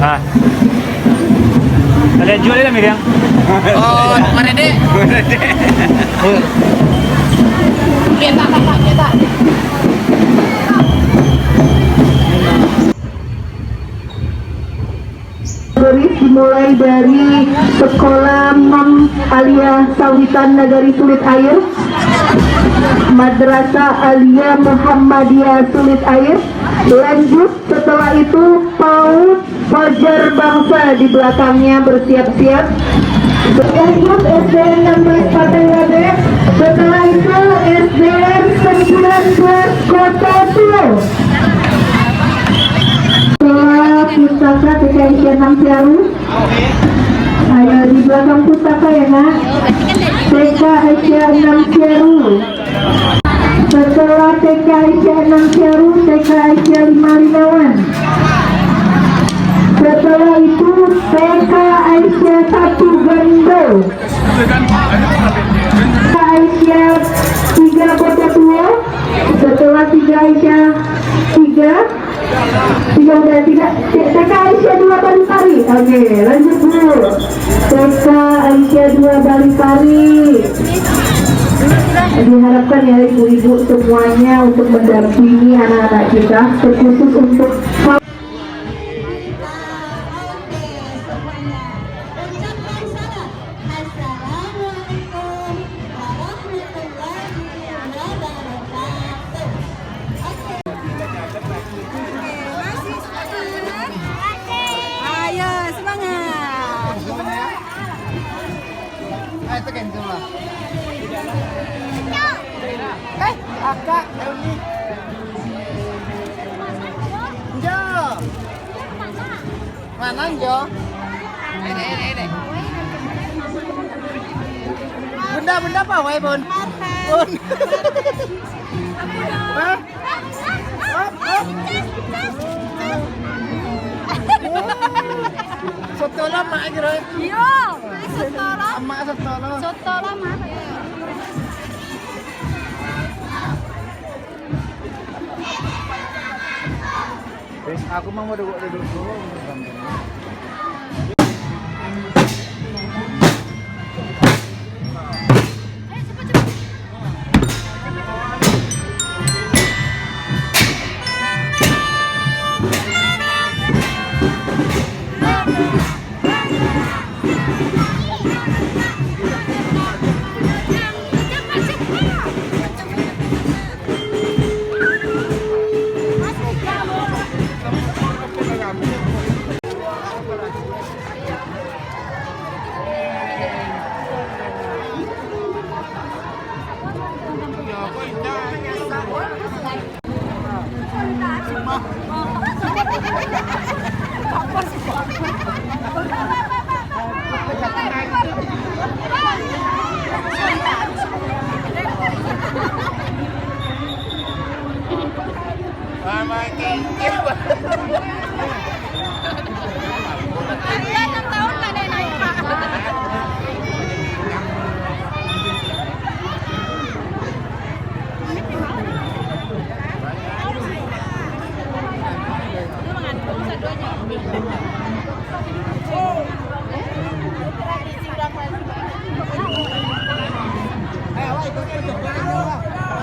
Ah. Kalian jual lah Miriam. Oh, mana dek? Kita kakak kita. Dimulai dari Sekolah Mam Alia Sawitan Nagari Sulit Air, Madrasah Alia Muhammadiyah Sulit Air, lanjut setelah itu PAUD Fajar Bangsa di belakangnya bersiap-siap, lanjut SDN 16 Patengade, setelah itu SDN 19 Kota Solo. Pustaka TK Aisyah 6 Ciaru. Ayo di belakang pustaka ya nak. TK Aisyah 6 Ciaru. Setelah TK Aisyah 6 Ciaru, TK Aisyah 5 Linawan. Setelah itu TK Aisyah 1 Gando. TK Aisyah 3 Kota Tua. Setelah 3 Aisyah 3 TK Aisyah 2 Balipari. Oke, lanjut dulu. TK Aisyah 2 Balipari. Diharapkan ya ibu-ibu semuanya untuk mendampingi anak-anak kita, terkhusus untuk Kakak, ini. Jo. Mana Jo? Ini. Bunda apa wae, Bun? Bun. Hah? Soto lama aja, Roy. Iya, soto lama. Emak soto. Soto lama. Aku mau duduk dulu.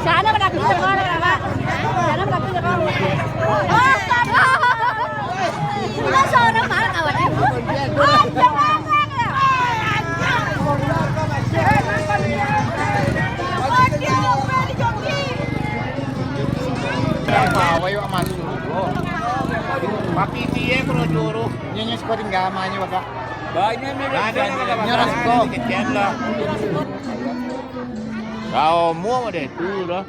Sana berarti sekolah berapa? Sana berarti sekolah. Oh, sana. Kita sana mana kawan? Oh, jangan. Wayo masuk. Papi piye kalau juru? Nyanyi sekolah gamanya bapak. Banyak nyoras kok. Kecian lah. Kau mua mà để tu đó.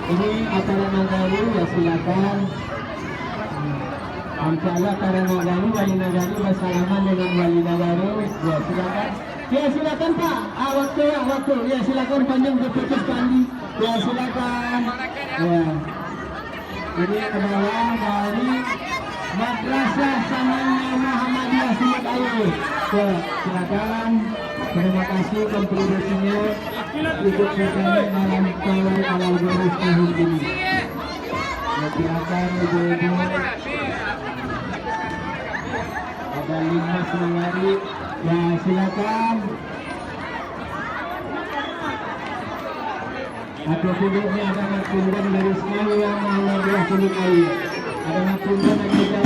Ini acara Nagaru ya silakan. Insya Allah acara Nagaru, wali Nagaru bersalaman dengan wali Nagaru. Ya silakan. Ya silakan Pak. Waktu. Ya silakan panjang berputus Pandi. Ya silakan. Ya. Ini adalah dari Madrasah Sananya Muhammadiyah Sumat Ayu. Ya silakan. Terima kasih kontribusinya ikut bertanya dalam Tawar Alal Boris tahun ini. Ya silakan ibu-ibu. Ada 5 Senengari. Ya silakan. Atau pundaknya ada anak pundan dari Semanggi yang Muhammadiyah Sumat Ayu. Ada anak pundan yang kita